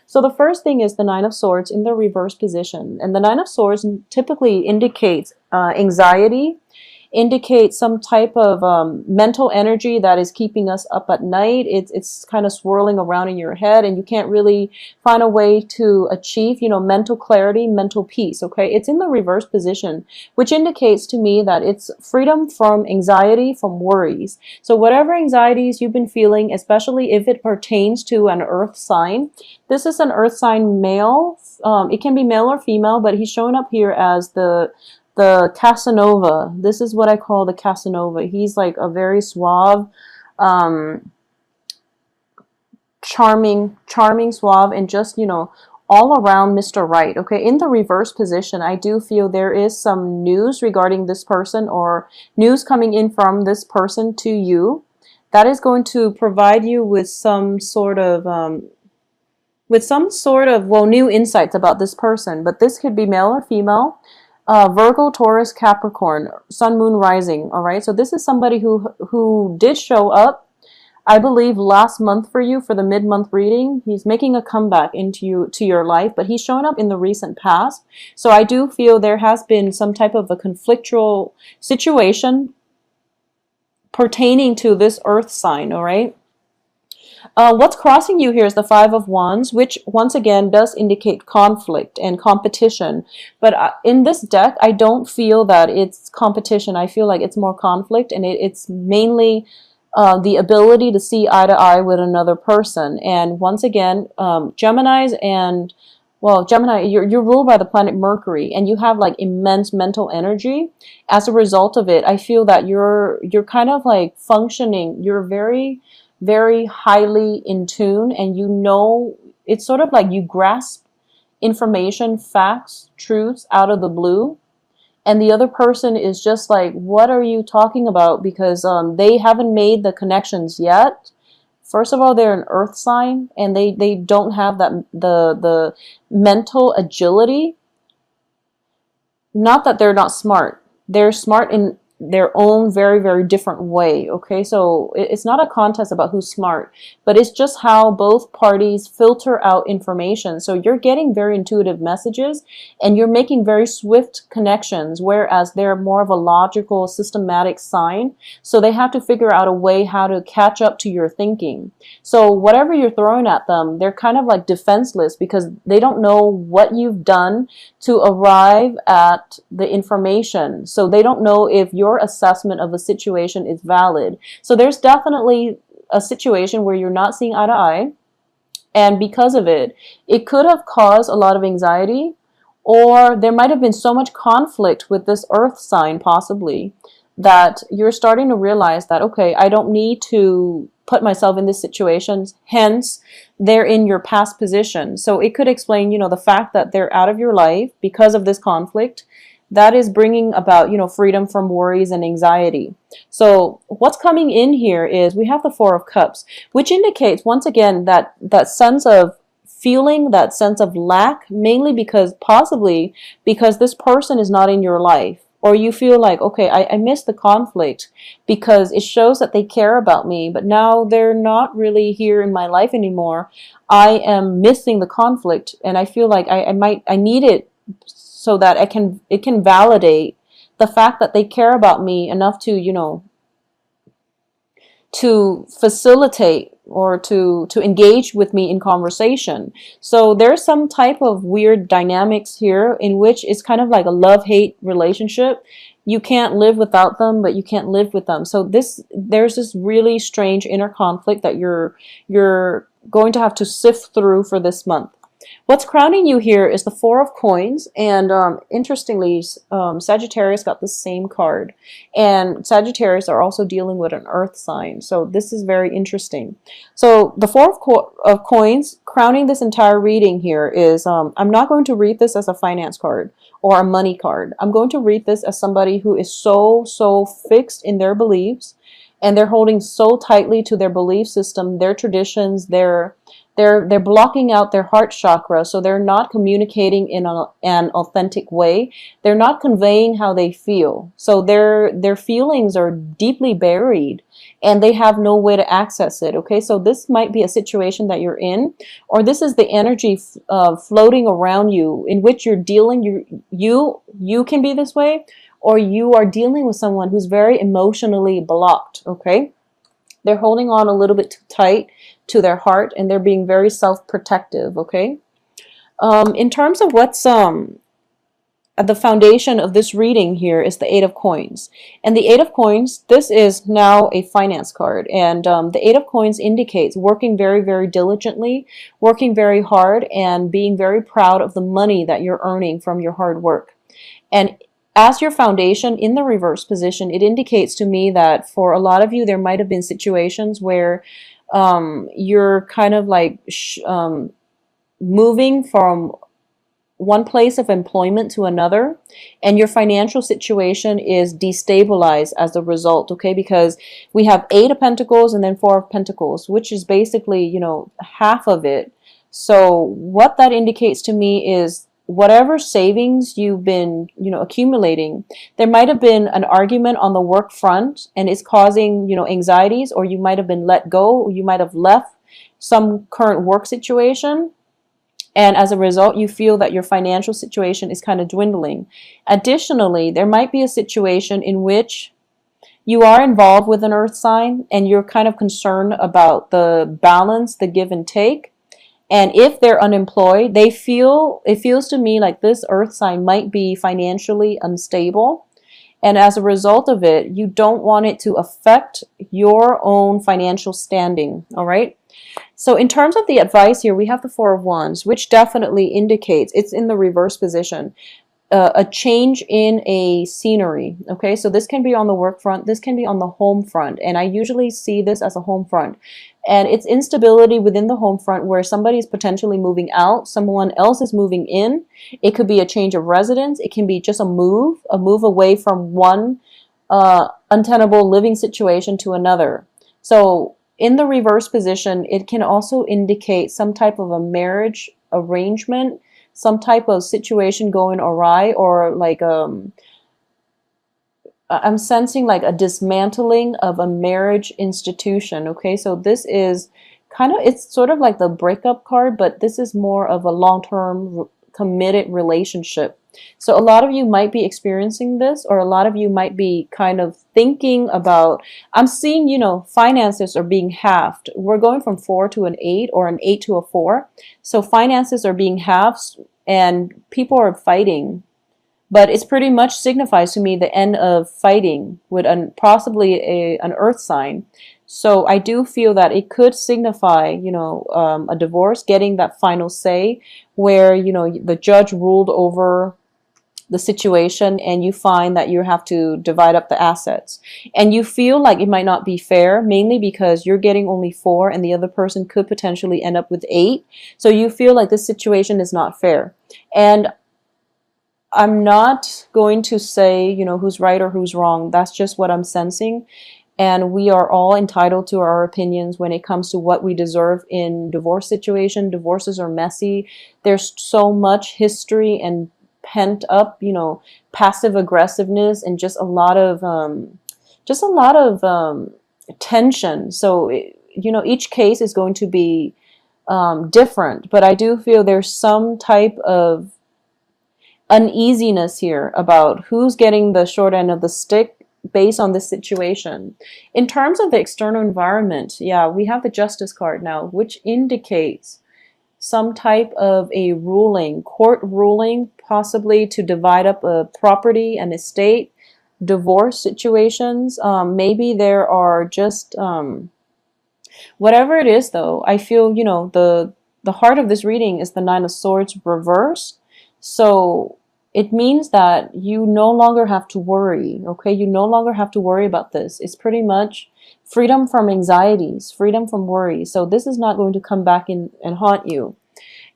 So the first thing is the Nine of Swords in the reverse position. And the Nine of Swords typically indicates anxiety, indicates some type of mental energy that is keeping us up at night. It's kind of swirling around in your head, and you can't really find a way to achieve, mental clarity, mental peace, okay? It's in the reverse position, which indicates to me that it's freedom from anxiety, from worries. So whatever anxieties you've been feeling, especially if it pertains to an earth sign, this is an earth sign male. It can be male or female, but he's showing up here as the Casanova. This is what I call the Casanova. He's like a very suave, charming, suave, and just, all around Mr. Right. Okay, in the reverse position, I do feel there is some news regarding this person, or news coming in from this person to you that is going to provide you with some sort of new insights about this person. But this could be male or female. Virgo, Taurus, Capricorn, Sun, Moon, Rising. All right. So this is somebody who did show up, I believe, last month for you for the mid-month reading. He's making a comeback to your life, but he's showing up in the recent past. So I do feel there has been some type of a conflictual situation pertaining to this earth sign. All right. What's crossing you here is the Five of Wands, which once again does indicate conflict and competition. But in this deck, I don't feel that it's competition. I feel like it's more conflict, and it's mainly the ability to see eye to eye with another person. And once again, Gemini, you're ruled by the planet Mercury, and you have like immense mental energy. As a result of it, I feel that you're kind of like functioning. You're very, very highly in tune, and it's sort of like you grasp information, facts, truths out of the blue, and the other person is just like, what are you talking about? Because they haven't made the connections yet. First of all, they're an earth sign, and they don't have that the mental agility. Not that they're not smart. They're smart in their own very, very different way. Okay, so it's not a contest about who's smart, but it's just how both parties filter out information. So you're getting very intuitive messages, and you're making very swift connections, whereas they're more of a logical, systematic sign. So they have to figure out a way how to catch up to your thinking. So whatever you're throwing at them, they're kind of like defenseless, because they don't know what you've done to arrive at the information. So they don't know if your assessment of a situation is valid. So there's definitely a situation where you're not seeing eye to eye, and because of it, it could have caused a lot of anxiety, or there might have been so much conflict with this earth sign possibly that you're starting to realize that, okay, I don't need to put myself in this situation, hence they're in your past position. So it could explain, the fact that they're out of your life because of this conflict. That is bringing about, freedom from worries and anxiety. So what's coming in here is we have the Four of Cups, which indicates once again that sense of feeling, that sense of lack, mainly possibly because this person is not in your life. Or you feel like, okay, I miss the conflict because it shows that they care about me, but now they're not really here in my life anymore. I am missing the conflict, and I feel like I need it so that it can validate the fact that they care about me enough to, to facilitate or to engage with me in conversation. So there's some type of weird dynamics here in which it's kind of like a love-hate relationship. You can't live without them, but you can't live with them. So there's this really strange inner conflict that you're going to have to sift through for this month. What's crowning you here is the Four of Coins, and interestingly, Sagittarius got the same card, and Sagittarius are also dealing with an earth sign, so this is very interesting. So the Four of Coins crowning this entire reading here is, I'm not going to read this as a finance card or a money card. I'm going to read this as somebody who is so fixed in their beliefs, and they're holding so tightly to their belief system, their traditions, their They're blocking out their heart chakra, so they're not communicating in an authentic way. They're not conveying how they feel. So their feelings are deeply buried and they have no way to access it. Okay, so this might be a situation that you're in, or this is the energy floating around you in which you're dealing. You can be this way, or you are dealing with someone who's very emotionally blocked. Okay, they're holding on a little bit too tight to their heart and they're being very self-protective. Okay, in terms of what's at the foundation of this reading here is the Eight of Coins. And the Eight of Coins, this is now a finance card. And the Eight of Coins indicates working very, very diligently, working very hard, and being very proud of the money that you're earning from your hard work. And as your foundation in the reverse position, it indicates to me that for a lot of you, there might have been situations where you're kind of like moving from one place of employment to another, and your financial situation is destabilized as a result. Okay, because we have Eight of Pentacles and then Four of Pentacles, which is basically, you know, half of it. So what that indicates to me is whatever savings you've been, you know, accumulating, there might have been an argument on the work front and it's causing, you know, anxieties, or you might have been let go, or you might have left some current work situation. And as a result, you feel that your financial situation is kind of dwindling. Additionally, there might be a situation in which you are involved with an earth sign and you're kind of concerned about the balance, the give and take. And if they're unemployed, it feels to me like this earth sign might be financially unstable. And as a result of it, you don't want it to affect your own financial standing. All right. So in terms of the advice here, we have the Four of Wands, which definitely indicates it's in the reverse position, a change in a scenery. Okay, so this can be on the work front, this can be on the home front, and I usually see this as a home front. And it's instability within the home front where somebody is potentially moving out, someone else is moving in. It could be a change of residence. It can be just a move away from one untenable living situation to another. So in the reverse position, it can also indicate some type of a marriage arrangement, some type of situation going awry, or like I'm sensing like a dismantling of a marriage institution. Okay, so this is kind of, it's sort of like the breakup card, but this is more of a long-term committed relationship. So a lot of you might be experiencing this, or a lot of you might be kind of thinking about, I'm seeing, you know, finances are being halved. We're going from 4 to an 8, or an 8 to a 4. So finances are being halved and people are fighting. But it's pretty much signifies to me the end of fighting with possibly an earth sign. So I do feel that it could signify, you know, a divorce, getting that final say where, you know, the judge ruled over the situation and you find that you have to divide up the assets. And you feel like it might not be fair, mainly because you're getting only 4 and the other person could potentially end up with 8. So you feel like this situation is not fair. And I'm not going to say, you know, who's right or who's wrong. That's just what I'm sensing. And we are all entitled to our opinions when it comes to what we deserve in divorce situation. Divorces are messy. There's so much history and pent up, you know, passive aggressiveness and just a lot of tension. So, you know, each case is going to be different. But I do feel there's some type of uneasiness here about who's getting the short end of the stick based on this situation. In terms of the external environment, yeah, we have the Justice card now, which indicates some type of a ruling, court ruling, possibly to divide up a property, an estate, divorce situations. Maybe there are just whatever it is, though. I feel, you know, the heart of this reading is the Nine of Swords reversed. So it means that you no longer have to worry, okay? You no longer have to worry about this. It's pretty much freedom from anxieties, freedom from worry. So this is not going to come back in and haunt you.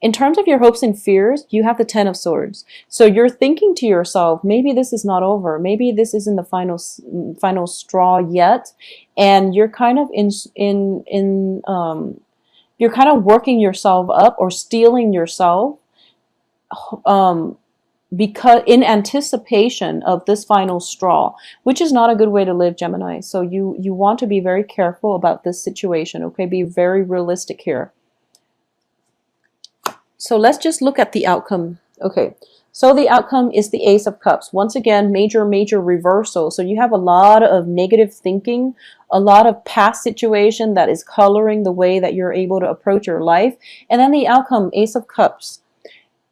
In terms of your hopes and fears, you have the Ten of Swords. So you're thinking to yourself, maybe this is not over. Maybe this isn't the final straw yet. And you're kind of in you're kind of working yourself up or stealing yourself, um, because in anticipation of this final straw, which is not a good way to live, Gemini. So you want to be very careful about this situation, okay? Be very realistic here. So let's just look at the outcome. Okay, so the outcome is the Ace of Cups. Once again, major reversal. So you have a lot of negative thinking, a lot of past situation that is coloring the way that you're able to approach your life. And then the outcome, Ace of Cups.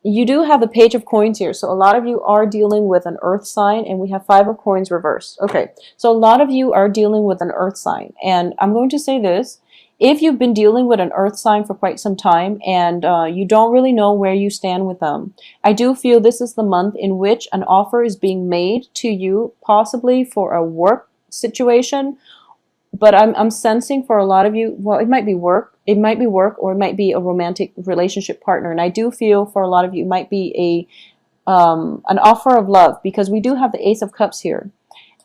You do have the Page of Coins here. So a lot of you are dealing with an earth sign, and we have Five of Coins reversed. Okay, so a lot of you are dealing with an earth sign. And I'm going to say this. If you've been dealing with an earth sign for quite some time and you don't really know where you stand with them, I do feel this is the month in which an offer is being made to you, possibly for a work situation. But I'm sensing for a lot of you, well, it might be work, or it might be a romantic relationship partner. And I do feel for a lot of you, it might be an offer of love, because we do have the Ace of Cups here.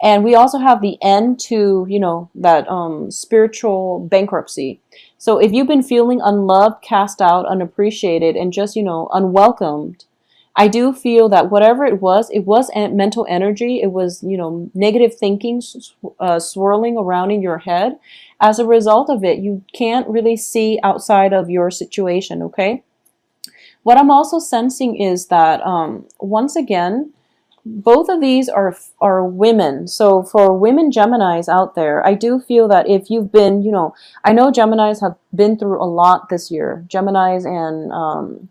And we also have the end to, you know, that spiritual bankruptcy. So if you've been feeling unloved, cast out, unappreciated, and just, you know, unwelcomed, I do feel that whatever it was mental energy. It was, you know, negative thinking swirling around in your head. As a result of it, you can't really see outside of your situation, okay? What I'm also sensing is that, once again, both of these are women. So for women Geminis out there, I do feel that if you've been, you know, I know Geminis have been through a lot this year. Geminis and,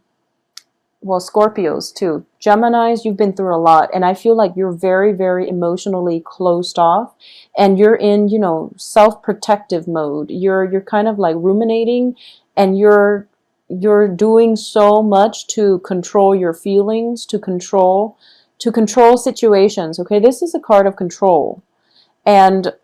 well, Scorpios too. Geminis, you've been through a lot. And I feel like you're very emotionally closed off. And you're in, you know, self-protective mode. You're kind of like ruminating, and you're doing so much to control your feelings, to control situations. Okay, this is a card of control, and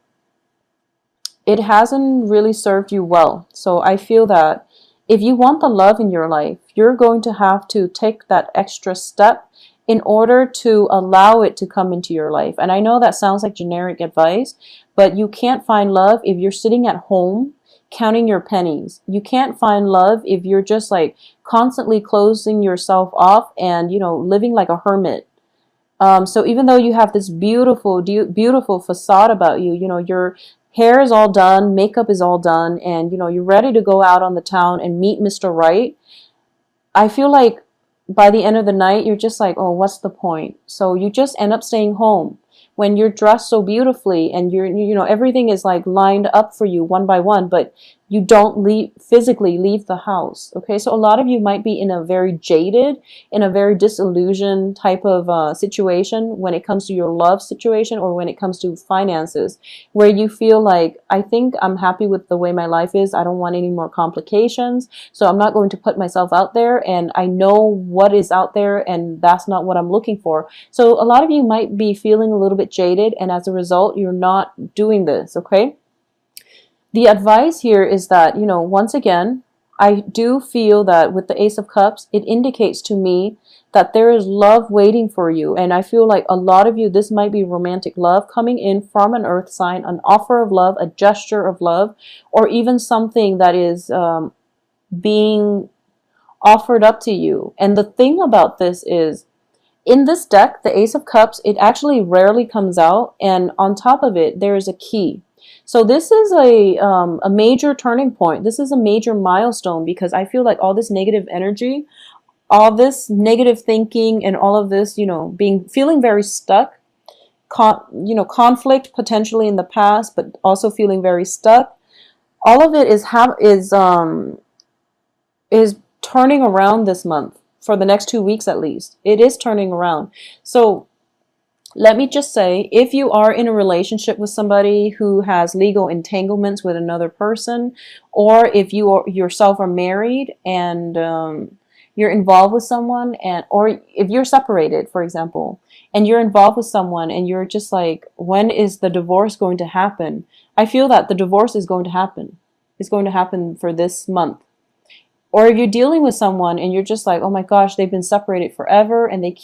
it hasn't really served you well. So I feel that if you want the love in your life, you're going to have to take that extra step in order to allow it to come into your life. And I know that sounds like generic advice, but you can't find love if you're sitting at home counting your pennies. You can't find love if you're just like constantly closing yourself off and, you know, living like a hermit. So even though you have this beautiful facade about you, you know, your hair is all done, makeup is all done, and, you know, you're ready to go out on the town and meet Mr. Right, I feel like by the end of the night, you're just like, oh, what's the point? So you just end up staying home when you're dressed so beautifully and you know, everything is like lined up for you one by one, but you don't physically leave the house. Okay, so a lot of you might be in a very jaded, in a very disillusioned type of situation when it comes to your love situation, or when it comes to finances, where you feel like, I think I'm happy with the way my life is. I don't want any more complications, so I'm not going to put myself out there, and I know what is out there, and that's not what I'm looking for. So a lot of you might be feeling a little bit jaded, and as a result, you're not doing this, okay? The advice here is that, you know, once again, I do feel that with the Ace of Cups, it indicates to me that there is love waiting for you. And I feel like a lot of you, this might be romantic love coming in from an earth sign, an offer of love, a gesture of love, or even something that is being offered up to you. And the thing about this is, in this deck, the Ace of Cups, it actually rarely comes out. And on top of it, there is a key. So this is a major turning point. This is a major milestone, because I feel like all this negative energy, all this negative thinking, and all of this, you know, feeling very stuck, you know, conflict potentially in the past, but also feeling very stuck. All of it is turning around this month, for the next 2 weeks at least. It is turning around. So let me just say, if you are in a relationship with somebody who has legal entanglements with another person, or if you yourself are married and you're involved with someone, or if you're separated, for example, and you're involved with someone and you're just like, when is the divorce going to happen? I feel that the divorce is going to happen. It's going to happen for this month. Or if you're dealing with someone and you're just like, oh my gosh, they've been separated forever and they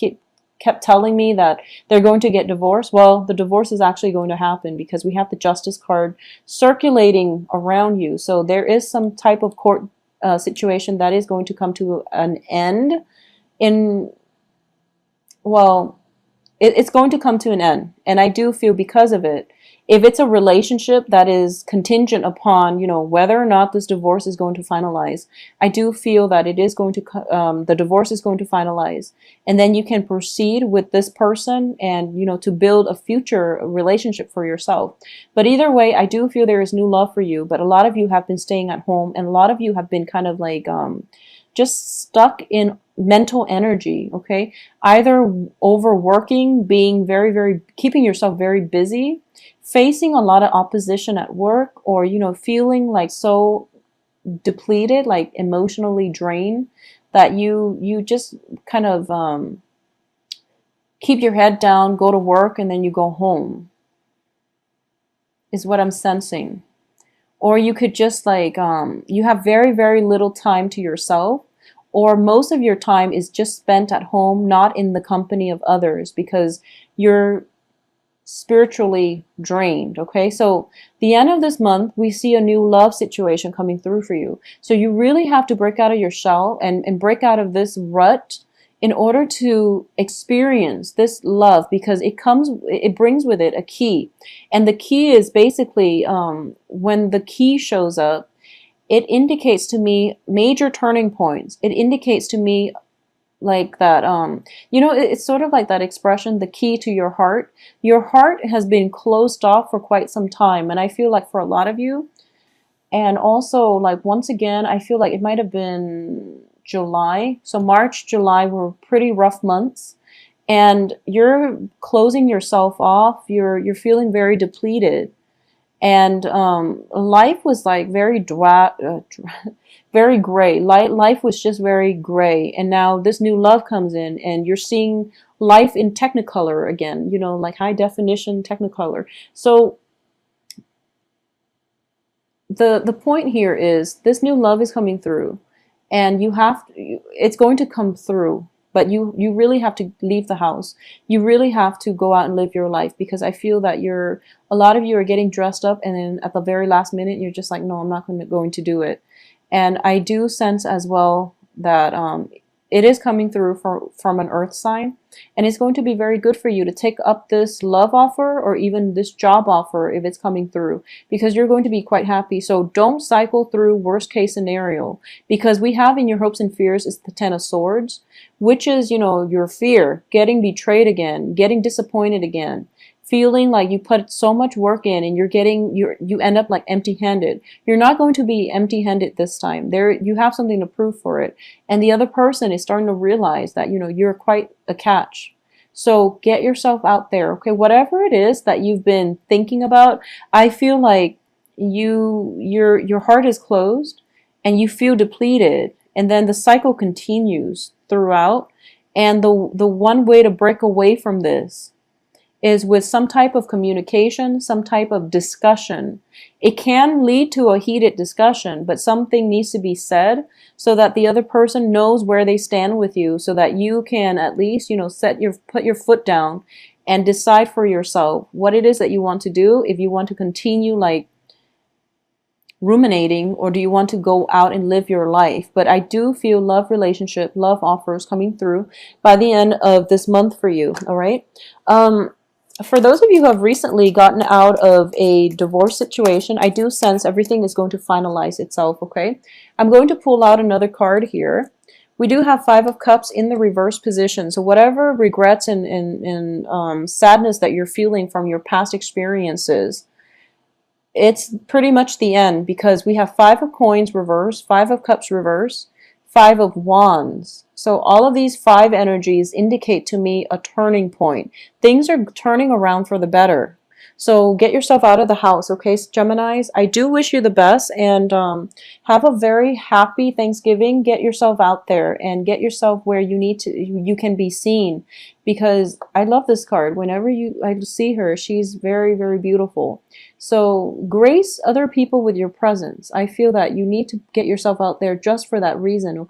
kept telling me that they're going to get divorced. Well, the divorce is actually going to happen, because we have the Justice card circulating around you. So there is some type of court situation that is going to come to an end in, well, it's going to come to an end. And I do feel because of it, if it's a relationship that is contingent upon, whether or not this divorce is going to finalize, I do feel that it is going to, the divorce is going to finalize. And then you can proceed with this person and, to build a future relationship for yourself. But either way, I do feel there is new love for you. But a lot of you have been staying at home, and a lot of you have been kind of like, just stuck in mental energy, okay? Either overworking, being very, very, keeping yourself very busy, facing a lot of opposition at work, or, feeling like so depleted, like emotionally drained, that you just kind of keep your head down, go to work, and then you go home, is what I'm sensing. Or you could just like, you have very, very little time to yourself, or most of your time is just spent at home, not in the company of others, because you're spiritually drained, okay? So the end of this month, we see a new love situation coming through for you. So you really have to break out of your shell and break out of this rut in order to experience this love, because it brings with it a key. And the key is basically, when the key shows up, it indicates to me major turning points. It indicates to me like that, it's sort of like that expression, the key to your heart. Your heart has been closed off for quite some time. And I feel like for a lot of you, and also like, once again, I feel like it might have been July. So March, July were pretty rough months, and you're closing yourself off. You're feeling very depleted. And life was like very very gray. Life was just very gray. And now this new love comes in, and you're seeing life in Technicolor again, like high definition Technicolor. So the point here is this new love is coming through, and it's going to come through. But you really have to leave the house. You really have to go out and live your life, because I feel that a lot of you are getting dressed up, and then at the very last minute, you're just like, no, I'm not going to do it. And I do sense as well that it is coming through from an earth sign, and it's going to be very good for you to take up this love offer, or even this job offer if it's coming through, because you're going to be quite happy. So don't cycle through worst case scenario, because we have in your hopes and fears is the Ten of Swords, which is, your fear, getting betrayed again, getting disappointed again, feeling like you put so much work in and you end up like empty-handed. You're not going to be empty-handed this time. You have something to prove for it. And the other person is starting to realize that, you're quite a catch. So get yourself out there, okay? Whatever it is that you've been thinking about, I feel like your heart is closed and you feel depleted, and then the cycle continues throughout. And the one way to break away from this is with some type of communication, some type of discussion. It can lead to a heated discussion, but something needs to be said so that the other person knows where they stand with you, so that you can at least, put your foot down and decide for yourself what it is that you want to do. If you want to continue like ruminating, or do you want to go out and live your life? But I do feel love relationship, love offers coming through by the end of this month for you. All right. For those of you who have recently gotten out of a divorce situation, I do sense everything is going to finalize itself, okay? I'm going to pull out another card here. We do have Five of Cups in the reverse position. So whatever regrets and sadness that you're feeling from your past experiences, it's pretty much the end, because we have Five of Coins reverse, Five of Cups reverse, Five of Wands. So all of these five energies indicate to me a turning point. Things are turning around for the better. So get yourself out of the house, okay, Geminis? I do wish you the best, and have a very happy Thanksgiving. Get yourself out there and get yourself where you can be seen, because I love this card. Whenever I see her, she's very, very beautiful. So grace other people with your presence. I feel that you need to get yourself out there just for that reason, okay?